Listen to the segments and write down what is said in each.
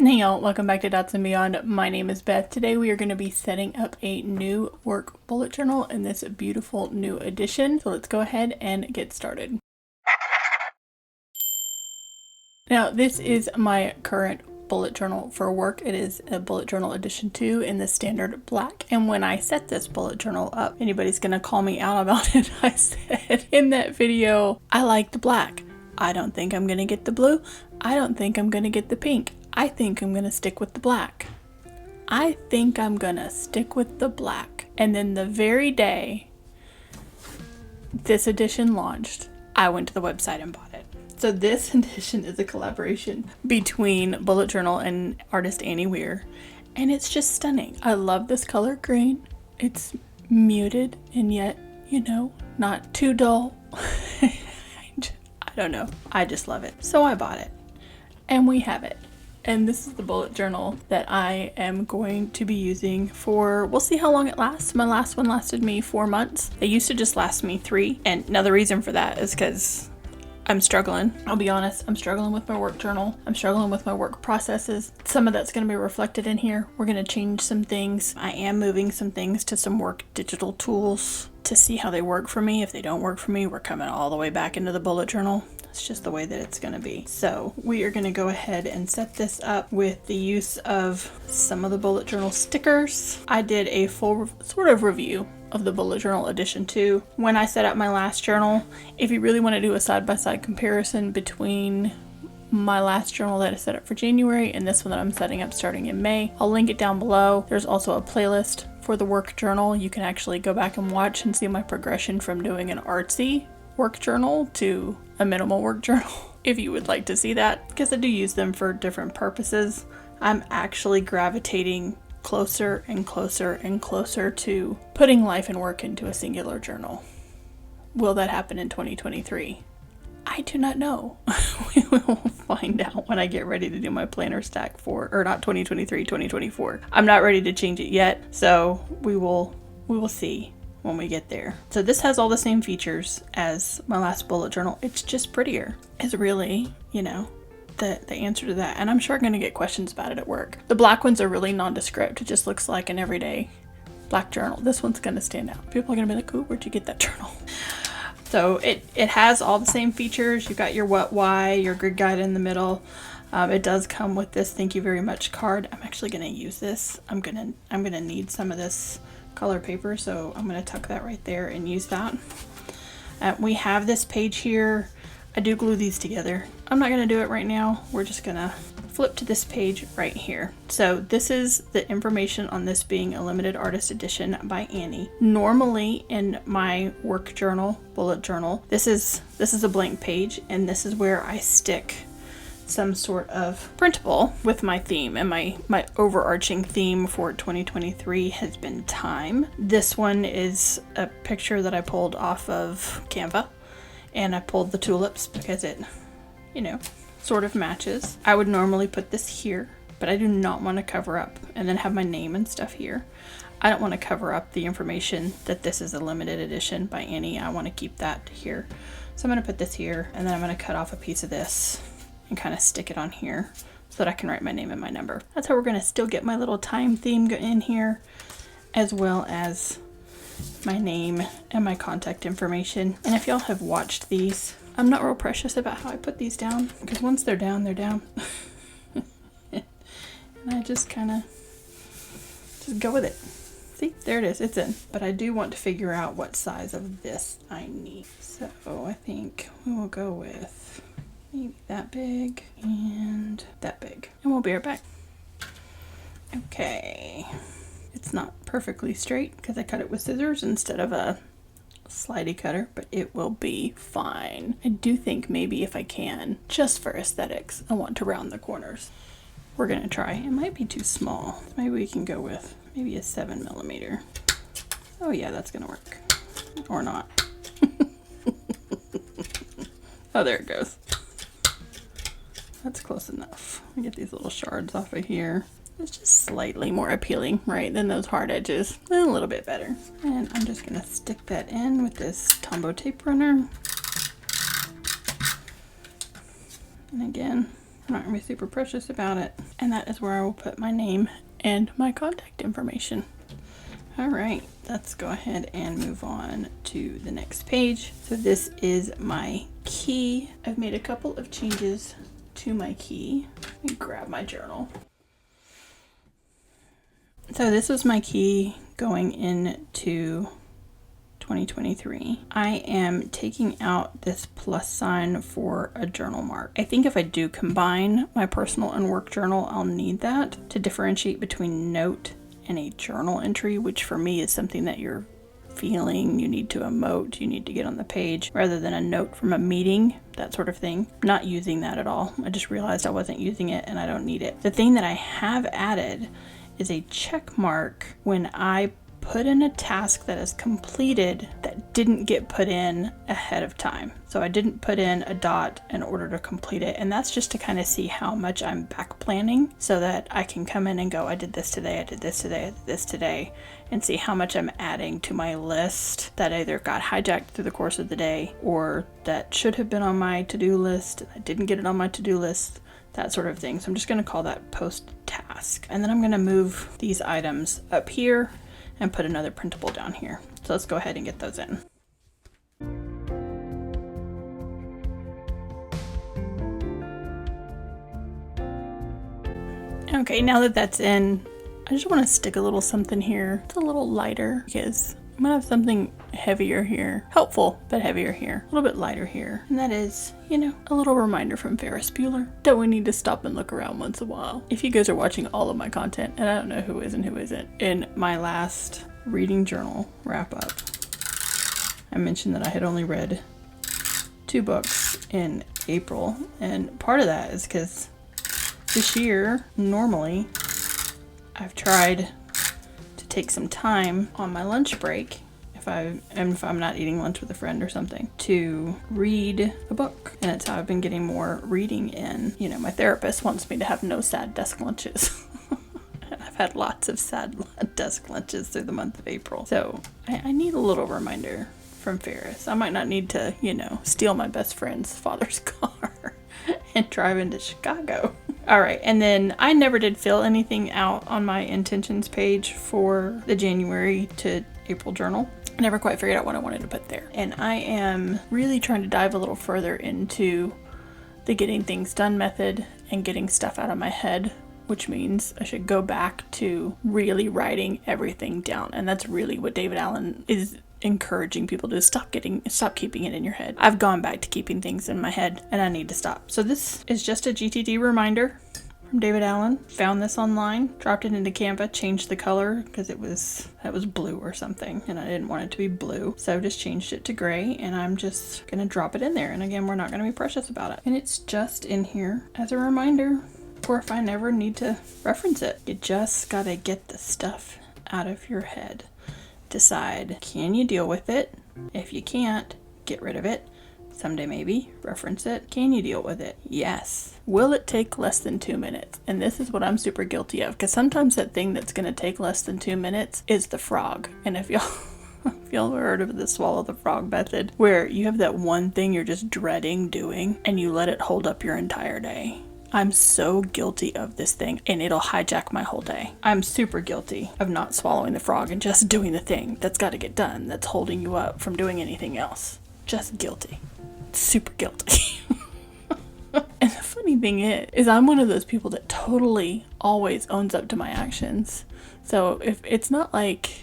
Hey y'all, welcome back to Dots and Beyond. My name is Beth. Today we are going to be setting up a new work bullet journal in this beautiful new edition. So let's go ahead and get started. Now this is my current bullet journal for work. It is a bullet journal edition 2 in the standard black. And when I set this bullet journal up, anybody's going to call me out about it. I said in that video, I like the black. I don't think I'm going to get the blue. I don't think I'm going to get the pink. I think I'm going to stick with the black. I think I'm going to stick with the black. And then the very day this edition launched, I went to the website and bought it. So this edition is a collaboration between Bullet Journal and artist Annie Weir. And it's just stunning. I love this color green. It's muted and yet, you know, not too dull. I don't know. I just love it. So I bought it. And we have it. And this is the bullet journal that I am going to be using for, we'll see how long it lasts. My last one lasted me 4 months. It used to just last me 3. And now the reason for that is because I'm struggling. I'll be honest, I'm struggling with my work journal. I'm struggling with my work processes. Some of that's going to be reflected in here. We're going to change some things. I am moving some things to some work digital tools to see how they work for me. If they don't work for me, we're coming all the way back into the bullet journal. It's just the way that it's going to be. So we are going to go ahead and set this up with the use of some of the bullet journal stickers. I did a full sort of review of the bullet journal edition 2 when I set up my last journal. If you really want to do a side-by-side comparison between my last journal that I set up for January and this one that I'm setting up starting in May, I'll link it down below. There's also a playlist for the work journal. You can actually go back and watch and see my progression from doing an artsy work journal to a minimal work journal if you would like to see that, because I do use them for different purposes. I'm actually gravitating closer and closer and closer to putting life and work into a singular journal. Will that happen in 2023? I do not know. We will find out when I get ready to do my planner stack for, or not 2023, 2024. I'm not ready to change it yet, so we will see when we get there. So this has all the same features as my last bullet journal. It's just prettier. It's really, you know, the answer to that. And I'm sure I'm going to get questions about it at work. The black ones are really nondescript. It just looks like an everyday black journal. This one's going to stand out. People are going to be like, ooh, where'd you get that journal? So it has all the same features. You've got your what, why, your grid guide in the middle. It does come with this thank you very much card. I'm actually going to use this. I'm going to need some of this color paper, so I'm going to tuck that right there and use that. We have this page here. I do glue these together. I'm not going to do it right now. We're just going to flip to this page right here. So this is the information on this being a limited artist edition by Annie. Normally in my work journal, bullet journal, this is a blank page, and this is where I stick some sort of printable with my theme, and my overarching theme for 2023 has been time. This one is a picture that I pulled off of Canva, and I pulled the tulips because it, you know, sort of matches. I would normally put this here, but I do not want to cover up and then have my name and stuff here. I don't want to cover up the information that this is a limited edition by Annie. I want to keep that here. So I'm going to put this here, and then I'm going to cut off a piece of this and kind of stick it on here so that I can write my name and my number. That's how we're going to still get my little time theme in here, as well as my name and my contact information. And if y'all have watched these, I'm not real precious about how I put these down, because once they're down, they're down. And I just kind of just go with it. See, there it is, it's in. But I do want to figure out what size of this I need. So I think we will go with maybe that big and that big. And we'll be right back. Okay. It's not perfectly straight because I cut it with scissors instead of a slidey cutter, but it will be fine. I do think maybe if I can, just for aesthetics, I want to round the corners. We're gonna try. It might be too small. Maybe we can go with maybe a 7mm. Oh yeah, that's gonna work. Or not. Oh, there it goes. That's close enough. I get these little shards off of here. It's just slightly more appealing, right, than those hard edges. A little bit better. And I'm just gonna stick that in with this Tombow tape runner. And again, I'm not gonna be super precious about it. And that is where I will put my name and my contact information. All right, let's go ahead and move on to the next page. So this is my key. I've made a couple of changes to my key. Let me grab my journal. So this was my key going into 2023. I am taking out this plus sign for a journal mark. I think if I do combine my personal and work journal, I'll need that to differentiate between note and a journal entry, which for me is something that you're feeling, you need to emote, you need to get on the page, rather than a note from a meeting, that sort of thing. Not using that at all. I just realized I wasn't using it and I don't need it. The thing that I have added is a check mark when I put in a task that is completed that didn't get put in ahead of time. So I didn't put in a dot in order to complete it. And that's just to kind of see how much I'm back planning so that I can come in and go, I did this today, I did this today, I did this today, and see how much I'm adding to my list that either got hijacked through the course of the day or that should have been on my to-do list and I didn't get it on my to-do list, that sort of thing. So I'm just going to call that post task. And then I'm going to move these items up here and put another printable down here. So let's go ahead and get those in. Okay, now that that's in, I just want to stick a little something here. It's a little lighter because I'm gonna have something heavier here. Helpful, but heavier here. A little bit lighter here. And that is, you know, a little reminder from Ferris Bueller that we need to stop and look around once in a while. If you guys are watching all of my content, and I don't know who is and who isn't, in my last reading journal wrap up, I mentioned that I had only read 2 books in April. And part of that is because this year, normally, I've tried to take some time on my lunch break, if I'm not eating lunch with a friend or something, to read a book. And it's how I've been getting more reading in. You know, my therapist wants me to have no sad desk lunches. I've had lots of sad desk lunches through the month of April. So I need a little reminder from Ferris. I might not need to, you know, steal my best friend's father's car and drive into Chicago. All right, and then I never did fill anything out on my intentions page for the January to April journal. I never quite figured out what I wanted to put there. And I am really trying to dive a little further into the getting things done method and getting stuff out of my head, which means I should go back to really writing everything down. And that's really what David Allen is encouraging people to stop keeping it in your head. I've gone back to keeping things in my head and I need to stop. So this is just a GTD reminder from David Allen. Found this online, dropped it into Canva, changed the color because that was blue or something and I didn't want it to be blue. So just changed it to gray and I'm just gonna drop it in there. And again, we're not gonna be precious about it. And it's just in here as a reminder for if I never need to reference it. You just gotta get the stuff out of your head. Decide, can you deal with it? If you can't, get rid of it. Someday maybe, reference it. Can you deal with it? Yes. Will it take less than 2 minutes? And this is what I'm super guilty of, because sometimes that thing that's going to take less than 2 minutes is the frog. And if y'all heard of the swallow the frog method, where you have that one thing you're just dreading doing and you let it hold up your entire day. I'm so guilty of this thing and it'll hijack my whole day. I'm super guilty of not swallowing the frog and just doing the thing that's got to get done that's holding you up from doing anything else. Just guilty. Super guilty. And the funny thing is I'm one of those people that totally always owns up to my actions. So if it's not like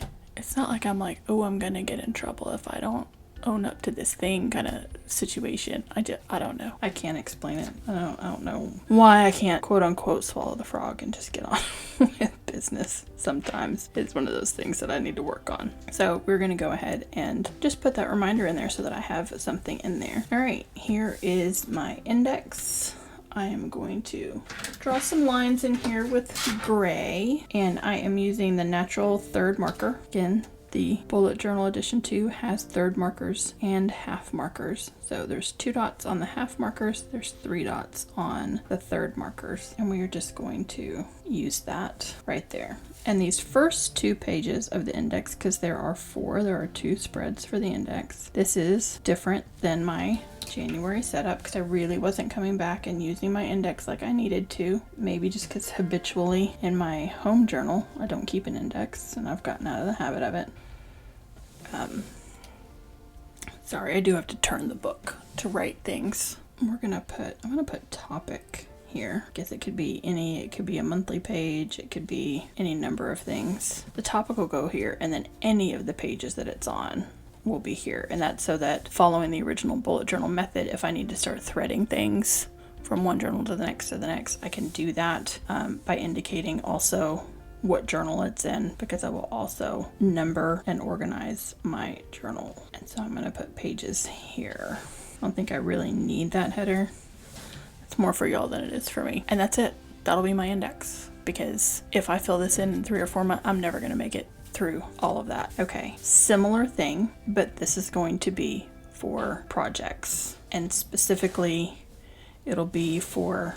I'm like, oh, I'm gonna get in trouble if I don't own up to this thing kind of situation. I don't know. I can't explain it. I don't know why I can't quote unquote swallow the frog and just get on with business. Sometimes it's one of those things that I need to work on. So we're going to go ahead and just put that reminder in there so that I have something in there. All right, here is my index. I am going to draw some lines in here with gray and I am using the natural third marker. Again, the bullet journal edition 2 has third markers and half markers. So there's 2 dots on the half markers, there's 3 dots on the third markers, and we are just going to use that right there. And these first 2 pages of the index, because there are 2 spreads for the index, this is different than my January setup because I really wasn't coming back and using my index like I needed to. Maybe just because habitually in my home journal I don't keep an index and I've gotten out of the habit of it. Sorry, I do have to turn the book to write things. I'm gonna put topic here. I guess it could be a monthly page, it could be any number of things. The topic will go here, and then any of the pages that it's on will be here. And that's so that following the original bullet journal method, if I need to start threading things from one journal to the next, I can do that by indicating also what journal it's in, because I will also number and organize my journal. And so I'm going to put pages here. I don't think I really need that header. It's more for y'all than it is for me. And that's it. That'll be my index, because if I fill this in 3 or 4 months, I'm never going to make it through all of that. Okay, similar thing, but this is going to be for projects, and specifically it'll be for,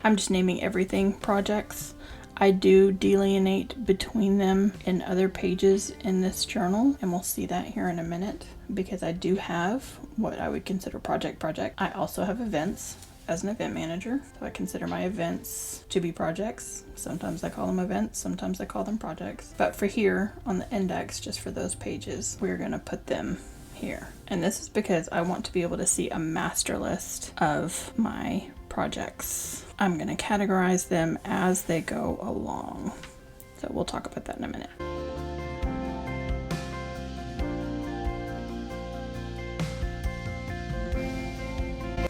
I'm just naming everything projects. I do delineate between them in other pages in this journal, and we'll see that here in a minute, because I do have what I would consider project. I also have events as an event manager, so I consider my events to be projects. Sometimes I call them events, sometimes I call them projects. But for here on the index, just for those pages, we're going to put them here. And this is because I want to be able to see a master list of my projects. I'm going to categorize them as they go along. So we'll talk about that in a minute.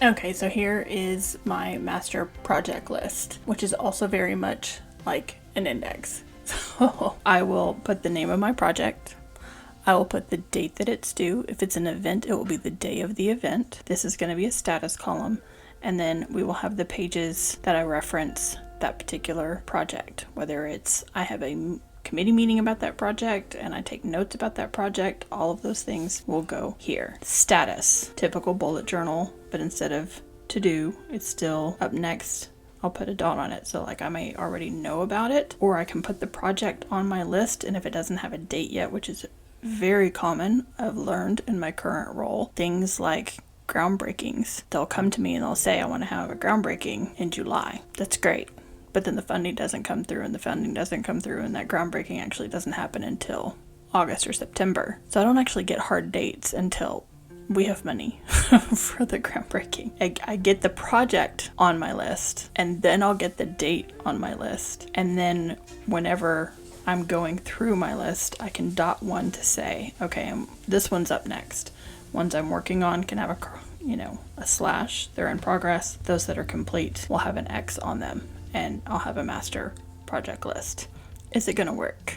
Okay, so here is my master project list, which is also very much like an index. So I will put the name of my project. I will put the date that it's due. If it's an event, it will be the day of the event. This is going to be a status column. And then we will have the pages that I reference that particular project, whether it's I have a committee meeting about that project and I take notes about that project, all of those things will go here. Status, typical bullet journal, but instead of to do, it's still up next. I'll put a dot on it, so like I may already know about it, or I can put the project on my list, and if it doesn't have a date yet, which is very common, I've learned in my current role, things like groundbreakings, they'll come to me and they'll say I want to have a groundbreaking in July. That's great. But then the funding doesn't come through, and that groundbreaking actually doesn't happen until August or September. So I don't actually get hard dates until we have money for the groundbreaking. I get the project on my list, and then I'll get the date on my list. And then whenever I'm going through my list, I can dot one to say, okay, this one's up next. Ones I'm working on can have a slash, they're in progress. Those that are complete will have an X on them. And I'll have a master project list. Is it gonna work?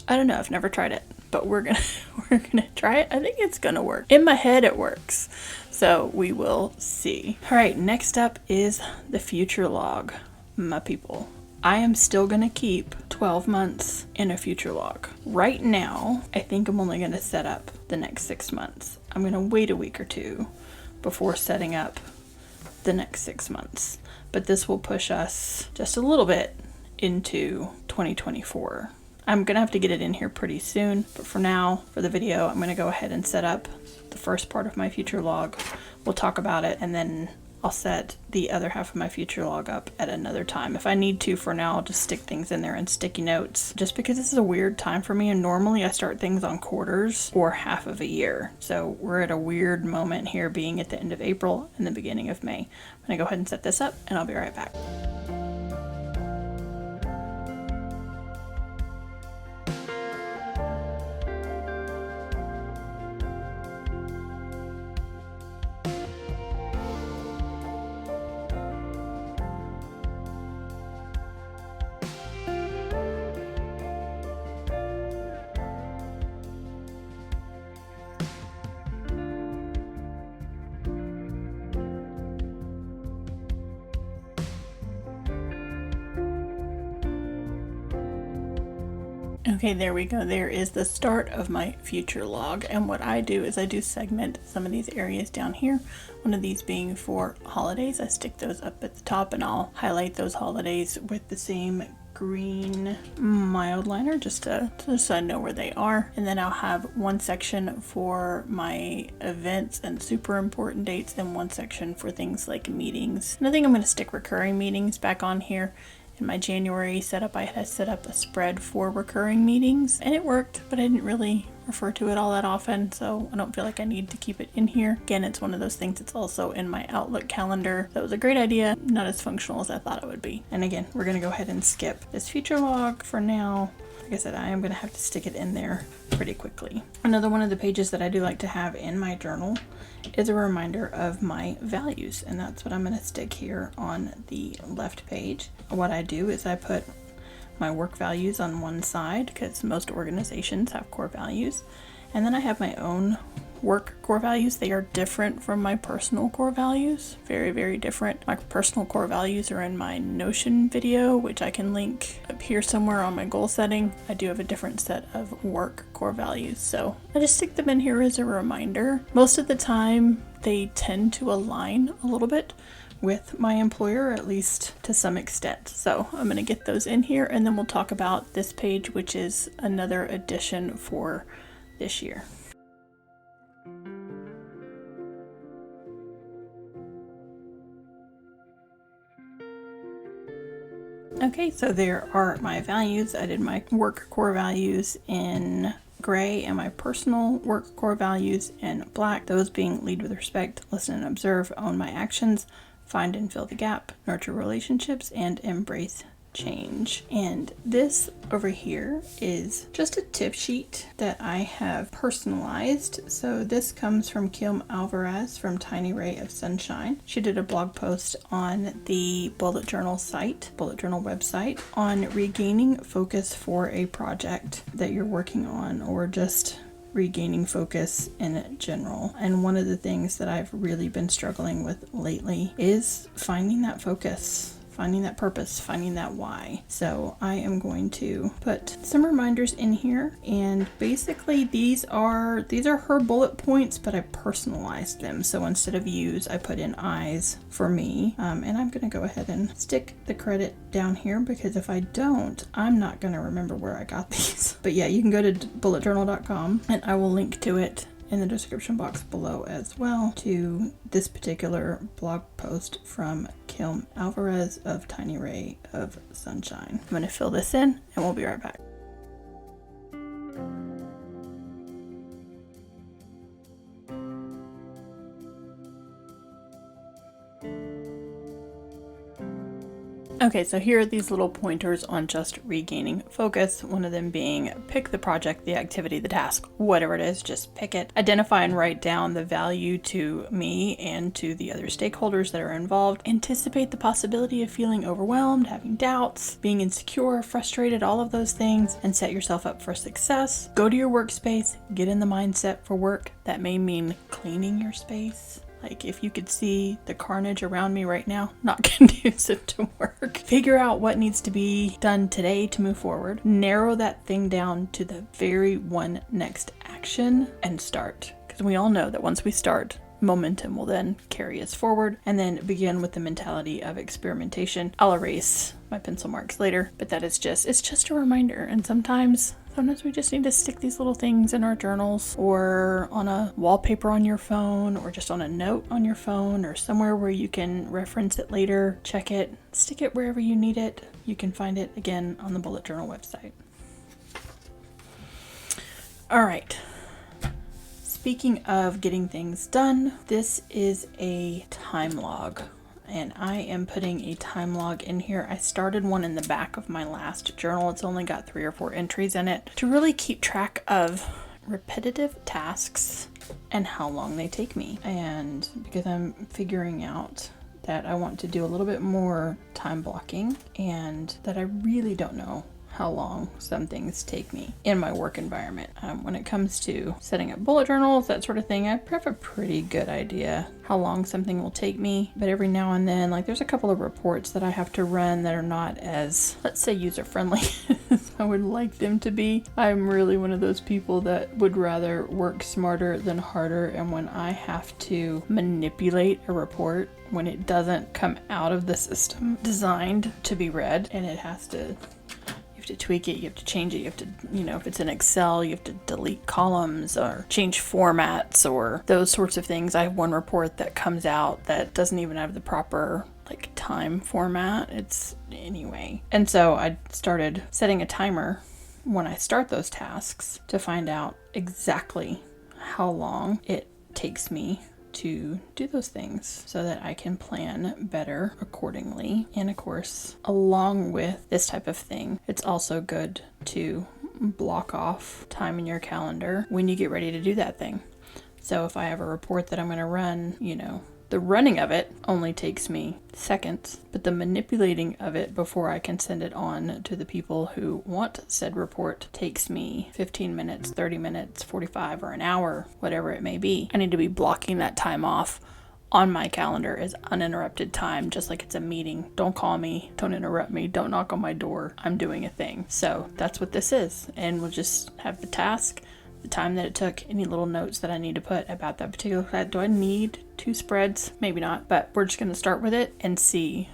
I don't know, I've never tried it, but we're gonna try it. I think it's gonna work. In my head it works. So we will see. All right, next up is the future log, my people. I am still gonna keep 12 months in a future log. Right now, I think I'm only gonna set up the next 6 months. I'm gonna wait a week or 2 before setting up the next 6 months. But this will push us just a little bit into 2024. I'm gonna have to get it in here pretty soon, but for now, for the video, I'm gonna go ahead and set up the first part of my future log. We'll talk about it, and then I'll set the other half of my future log up at another time. If I need to, for now, I'll just stick things in there in sticky notes, just because this is a weird time for me, and normally I start things on quarters or half of a year. So we're at a weird moment here, being at the end of April and the beginning of May. I'm gonna go ahead and set this up, and I'll be right back. Okay, there we go. There is the start of my future log. And what I do is I do segment some of these areas down here. One of these being for holidays. I stick those up at the top and I'll highlight those holidays with the same green mild liner just so I know where they are. And then I'll have one section for my events and super important dates and one section for things like meetings. And I think I'm going to stick recurring meetings back on here. In my January setup, I had set up a spread for recurring meetings and it worked, but I didn't really refer to it all that often, so I don't feel like I need to keep it in here. Again, it's one of those things that's also in my Outlook calendar. That was a great idea, not as functional as I thought it would be. And again, we're going to go ahead and skip this future log for now. Like I said, I am going to have to stick it in there pretty quickly. Another one of the pages that I do like to have in my journal is a reminder of my values, and that's what I'm going to stick here on the left page. What I do is I put my work values on one side because most organizations have core values, and then I have my own work core values. They are different from my personal core values, very, very different. My personal core values are in my Notion video, which I can link up here somewhere on my goal setting. I do have a different set of work core values, so I just stick them in here as a reminder. Most of the time they tend to align a little bit with my employer, at least to some extent. So I'm going to get those in here and then we'll talk about this page, which is another addition for this year. Okay, so there are my values. I did my work core values in gray and my personal work core values in black. Those being lead with respect, listen and observe, own my actions, find and fill the gap, nurture relationships, and embrace change. And this over here is just a tip sheet that I have personalized. So this comes from Kim Alvarez from Tiny Ray of Sunshine. She did a blog post on the bullet journal website on regaining focus for a project that you're working on, or just regaining focus in general. And one of the things that I've really been struggling with lately is finding that focus, finding that purpose, finding that why. So I am going to put some reminders in here, and basically these are her bullet points, but I personalized them. So instead of use, I put in I's for me, and I'm going to go ahead and stick the credit down here, because if I don't, I'm not going to remember where I got these. But yeah, you can go to bulletjournal.com and I will link to it in the description box below as well, to this particular blog post from Kim Alvarez of Tiny Ray of Sunshine. I'm going to fill this in and we'll be right back. Okay, so here are these little pointers on just regaining focus. One of them being pick the project, the activity, the task, whatever it is, just pick it. Identify and write down the value to me and to the other stakeholders that are involved. Anticipate the possibility of feeling overwhelmed, having doubts, being insecure, frustrated, all of those things, and set yourself up for success. Go to your workspace, get in the mindset for work. That may mean cleaning your space. Like, if you could see the carnage around me right now, not conducive to work. Figure out what needs to be done today to move forward. Narrow that thing down to the very one next action and start. Because we all know that once we start, momentum will then carry us forward, and then begin with the mentality of experimentation. I'll erase my pencil marks later, but that is it's just a reminder. And sometimes we just need to stick these little things in our journals, or on a wallpaper on your phone, or just on a note on your phone, or somewhere where you can reference it later, check it, stick it wherever you need it. You can find it again on the Bullet Journal website. All right. Speaking of getting things done, this is a time log. And I am putting a time log in here. I started one in the back of my last journal. It's only got 3 or 4 entries in it to really keep track of repetitive tasks and how long they take me. And because I'm figuring out that I want to do a little bit more time blocking, and that I really don't know how long some things take me in my work environment. When it comes to setting up bullet journals, that sort of thing, I have a pretty good idea how long something will take me. But every now and then, like, there's a couple of reports that I have to run that are not as, let's say, user-friendly as I would like them to be. I'm really one of those people that would rather work smarter than harder, and when I have to manipulate a report, when it doesn't come out of the system designed to be read, and it has to, you have to tweak it, you have to change it, you have to, if it's in Excel, you have to delete columns or change formats or those sorts of things. I have one report that comes out that doesn't even have the proper time format. Anyway. And so I started setting a timer when I start those tasks to find out exactly how long it takes me to do those things so that I can plan better accordingly. And of course, along with this type of thing, it's also good to block off time in your calendar when you get ready to do that thing. So if I have a report that I'm going to run, the running of it only takes me seconds, but the manipulating of it before I can send it on to the people who want said report takes me 15 minutes, 30 minutes, 45 or an hour, whatever it may be. I need to be blocking that time off on my calendar as uninterrupted time, just like it's a meeting. Don't call me, don't interrupt me, don't knock on my door. I'm doing a thing. So that's what this is. And we'll just have the task, the time that it took, any little notes that I need to put about that particular class. Do I need 2 spreads? Maybe not, but we're just going to start with it and see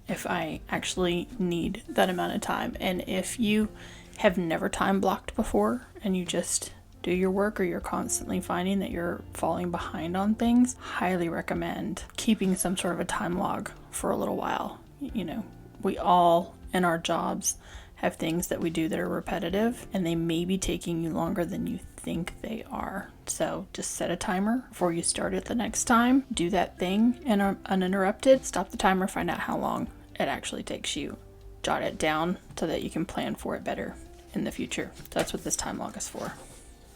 if I actually need that amount of time. And if you have never time blocked before and you just do your work, or you're constantly finding that you're falling behind on things, highly recommend keeping some sort of a time log for a little while. We all in our jobs have things that we do that are repetitive, and they may be taking you longer than you think they are. So just set a timer before you start it the next time. Do that thing uninterrupted. Stop the timer, find out how long it actually takes you. Jot it down so that you can plan for it better in the future. That's what this time log is for.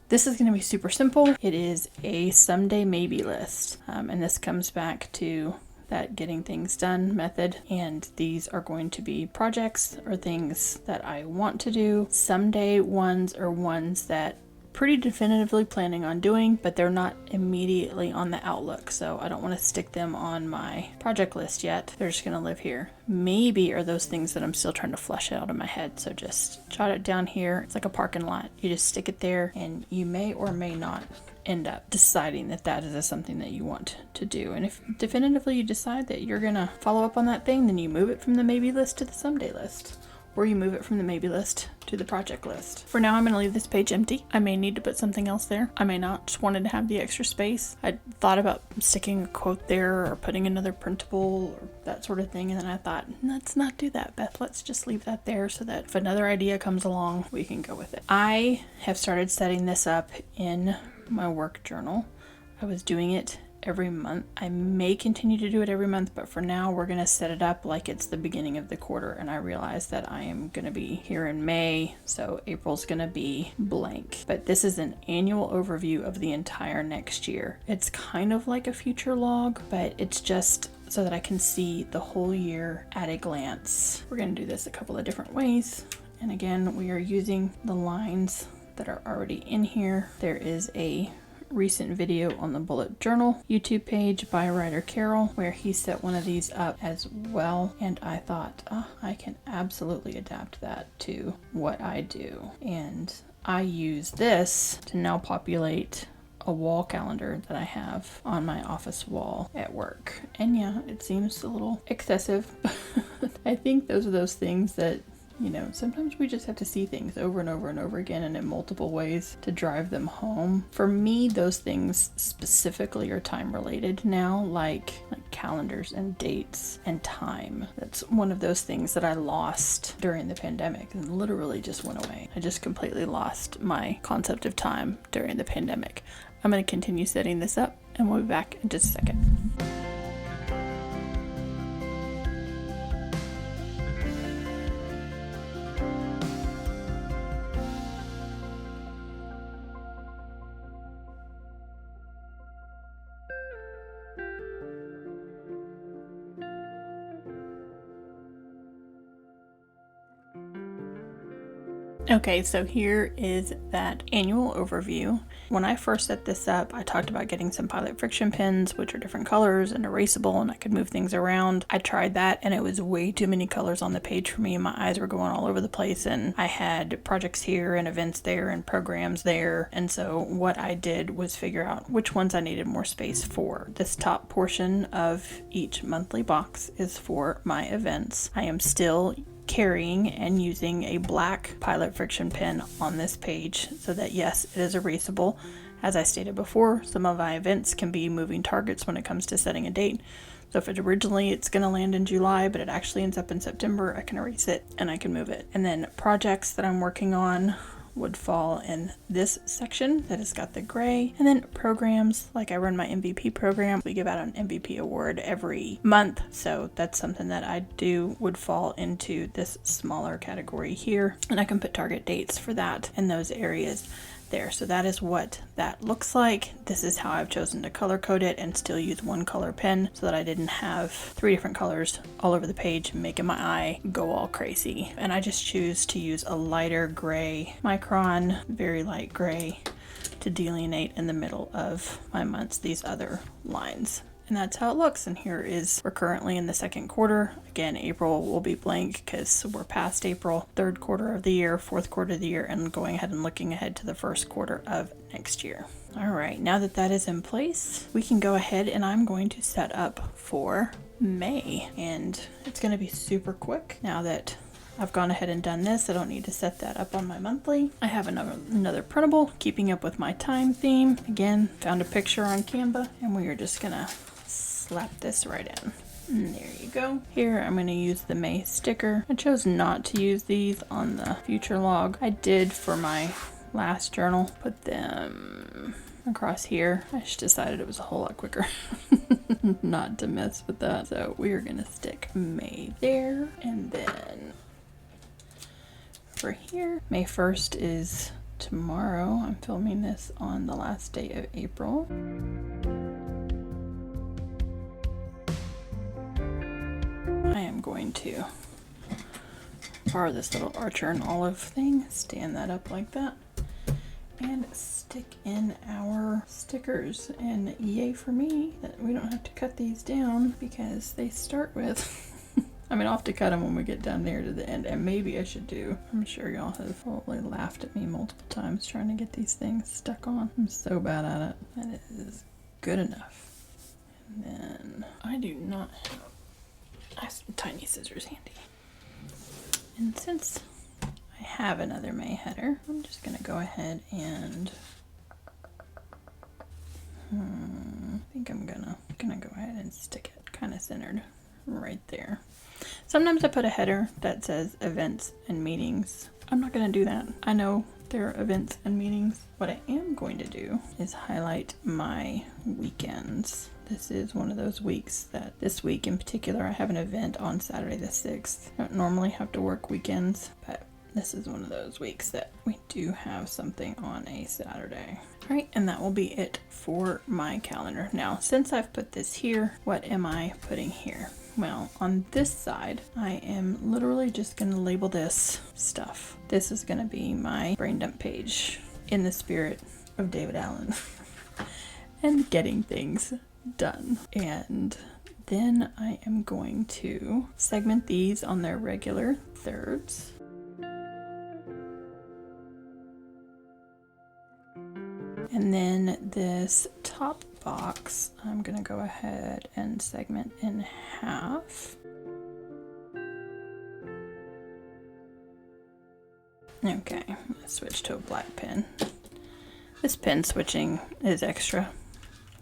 This is going to be super simple. It is a someday maybe list, and this comes back to that getting things done method, and these are going to be projects or things that I want to do. Someday ones are ones that pretty definitively planning on doing, but they're not immediately on the Outlook, so I don't want to stick them on my project list yet. They're just going to live here. Maybe are those things that I'm still trying to flesh out in my head, so just jot it down here. It's like a parking lot. You just stick it there, and you may or may not end up deciding that that is something that you want to do. And if definitively you decide that you're gonna follow up on that thing, then you move it from the maybe list to the someday list, or you move it from the maybe list to the project list. For now, I'm gonna leave this page empty. I may need to put something else there. I may not. Just wanted to have the extra space. I thought about sticking a quote there or putting another printable or that sort of thing, and then I thought, let's not do that, Beth. Let's just leave that there so that if another idea comes along, we can go with it. I have started setting this up in my work journal. I was doing it every month. I may continue to do it every month, but for now we're going to set it up like it's the beginning of the quarter, and I realize that I am going to be here in May, so April's going to be blank. But this is an annual overview of the entire next year. It's kind of like a future log, but it's just so that I can see the whole year at a glance. We're going to do this a couple of different ways, and again, we are using the lines that are already in here. There is a recent video on the Bullet Journal YouTube page by writer Carol where he set one of these up as well, and I thought, I can absolutely adapt that to what I do. And I use this to now populate a wall calendar that I have on my office wall at work. And yeah, it seems a little excessive. I think those are those things that sometimes we just have to see things over and over and over again and in multiple ways to drive them home. For me, those things specifically are time related now, like calendars and dates and time. That's one of those things that I lost during the pandemic and literally just went away. I just completely lost my concept of time during the pandemic. I'm going to continue setting this up, and we'll be back in just a second. Okay, so here is that annual overview. When I first set this up, I talked about getting some Pilot friction pens, which are different colors and erasable, and I could move things around. I tried that and it was way too many colors on the page for me, and my eyes were going all over the place, and I had projects here and events there and programs there. And so what I did was figure out which ones I needed more space for. This top portion of each monthly box is for my events. I am still carrying and using a black Pilot friction pen on this page so that yes, it is erasable. As I stated before, some of my events can be moving targets when it comes to setting a date. So if originally it's going to land in July, but it actually ends up in September, I can erase it and I can move it. And then projects that I'm working on would fall in this section that has got the gray. And then programs, like I run my MVP program. We give out an MVP award every month. So that's something that I do would fall into this smaller category here. And I can put target dates for that in those areas there. So that is what that looks like. This is how I've chosen to color code it and still use one color pen so that I didn't have 3 different colors all over the page making my eye go all crazy. And I just choose to use a lighter gray micron, very light gray, to delineate in the middle of my months these other lines. And that's how it looks. And here is, we're currently in the second quarter. Again, April will be blank because we're past April. Third quarter of the year, fourth quarter of the year, and going ahead and looking ahead to the first quarter of next year. All right, now that that is in place, we can go ahead and I'm going to set up for May. And it's going to be super quick now that I've gone ahead and done this. I don't need to set that up on my monthly. I have another printable, keeping up with my time theme. Again, found a picture on Canva, and we are just gonna slap this right in. And there you go. Here I'm going to use the May sticker. I chose not to use these on the future log. I did for my last journal put them across here. I just decided it was a whole lot quicker not to mess with that. So we are going to stick May there, and then over here, May 1st is tomorrow. I'm filming this on the last day of April. I am going to borrow this little Archer and Olive thing, stand that up like that, and stick in our stickers. And yay for me that we don't have to cut these down because they start with I mean, I'll have to cut them when we get down there to the end, and maybe I should do. I'm sure y'all have probably laughed at me multiple times trying to get these things stuck on. I'm so bad at it, and it is good enough. And then I do not have some tiny scissors handy. And since I have another May header, I'm just gonna go ahead and I think I'm gonna go ahead and stick it kind of centered right there. Sometimes I put a header that says events and meetings. I'm not going to do that. I know there are events and meetings. What I am going to do is highlight my weekends. This is one of those weeks that this week in particular, I have an event on Saturday the 6th. I don't normally have to work weekends, but this is one of those weeks that we do have something on a Saturday. All right, and that will be it for my calendar. Now, since I've put this here, what am I putting here? Well, on this side, I am literally just going to label this stuff. This is going to be my brain dump page in the spirit of David Allen and getting things done. And then I am going to segment these on their regular thirds. And then this top box, I'm going to go ahead and segment in half. Okay, I'm going to switch to a black pen. This pen switching is extra.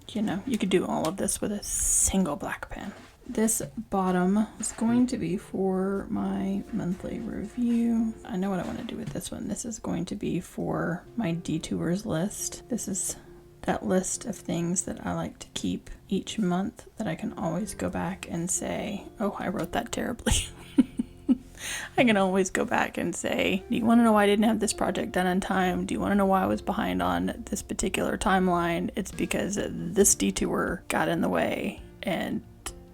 You know, you could do all of this with a single black pen. This bottom is going to be for my monthly review. I know what I want to do with this one. This is going to be for my detours list. This is that list of things that I like to keep each month that I can always go back and say, oh, I wrote that terribly. I can always go back and say, do you want to know why I didn't have this project done on time? Do you want to know why I was behind on this particular timeline? It's because this detour got in the way and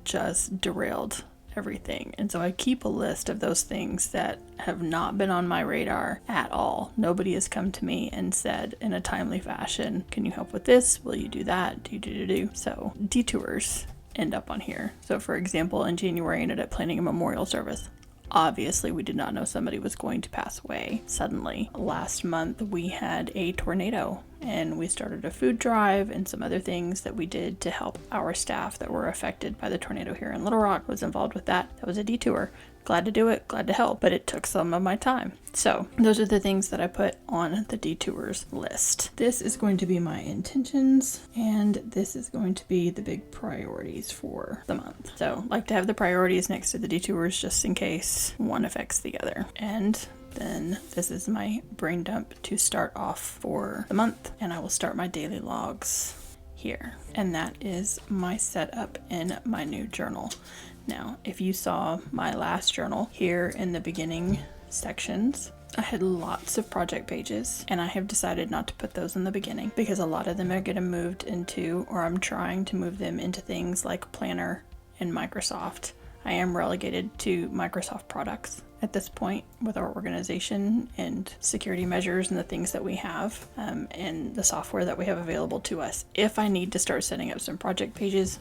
just derailed everything. And so I keep a list of those things that have not been on my radar at all. Nobody has come to me and said in a timely fashion, can you help with this? Will you do that? Do. So detours end up on here. So for example, in January, I ended up planning a memorial service. Obviously, we did not know somebody was going to pass away suddenly. Last month, we had a tornado and we started a food drive and some other things that we did to help our staff that were affected by the tornado here in Little Rock. Was involved with that. That was a detour. Glad to do it, glad to help, but it took some of my time. So those are the things that I put on the detours list. This is going to be my intentions, and this is going to be the big priorities for the month. So I like to have the priorities next to the detours just in case one affects the other. And then this is my brain dump to start off for the month, and I will start my daily logs here. And that is my setup in my new journal. Now, if you saw my last journal here in the beginning sections, I had lots of project pages, and I have decided not to put those in the beginning because a lot of them are getting moved into, or I'm trying to move them into things like Planner and Microsoft. I am relegated to Microsoft products at this point with our organization and security measures and the things that we have and the software that we have available to us. If I need to start setting up some project pages,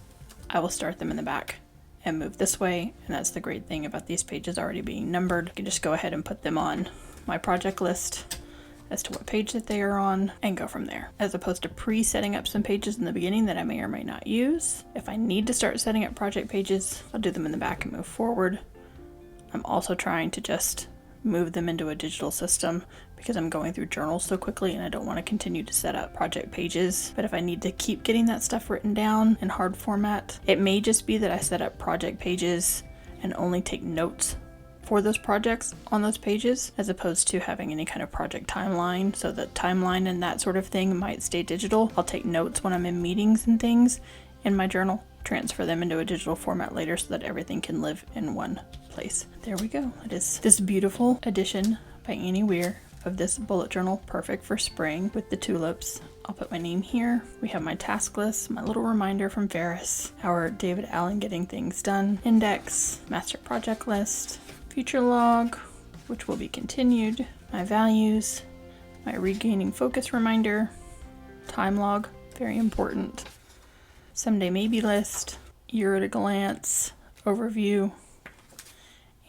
I will start them in the back and move this way. And that's the great thing about these pages already being numbered. I can just go ahead and put them on my project list as to what page that they are on and go from there, as opposed to pre-setting up some pages in the beginning that I may or may not use. If I need to start setting up project pages, I'll do them in the back and move forward. I'm also trying to just move them into a digital system because I'm going through journals so quickly and I don't want to continue to set up project pages. But if I need to keep getting that stuff written down in hard format, it may just be that I set up project pages and only take notes for those projects on those pages, as opposed to having any kind of project timeline. So the timeline and that sort of thing might stay digital. I'll take notes when I'm in meetings and things in my journal, transfer them into a digital format later so that everything can live in one place. There we go. It is this beautiful edition by Annie Weir of this bullet journal, perfect for spring, with the tulips. I'll put my name here. We have my task list, my little reminder from Ferris, our David Allen Getting Things Done index, master project list, future log, which will be continued, my values, my regaining focus reminder, time log, very important, someday maybe list, year at a glance, overview,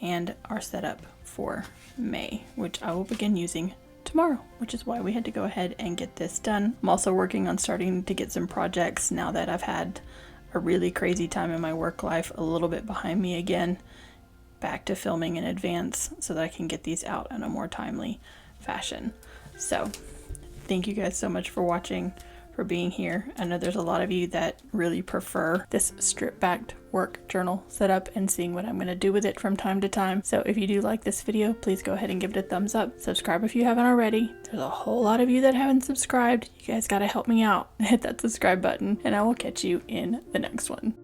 and our setup for May, which I will begin using tomorrow, which is why we had to go ahead and get this done. I'm also working on starting to get some projects now that I've had a really crazy time in my work life, a little bit behind me again, back to filming in advance so that I can get these out in a more timely fashion. So thank you guys so much for watching, for being here. I know there's a lot of you that really prefer this stripped back work journal setup and seeing what I'm going to do with it from time to time. So if you do like this video, please go ahead and give it a thumbs up. Subscribe if you haven't already. There's a whole lot of you that haven't subscribed. You guys got to help me out. Hit that subscribe button, and I will catch you in the next one.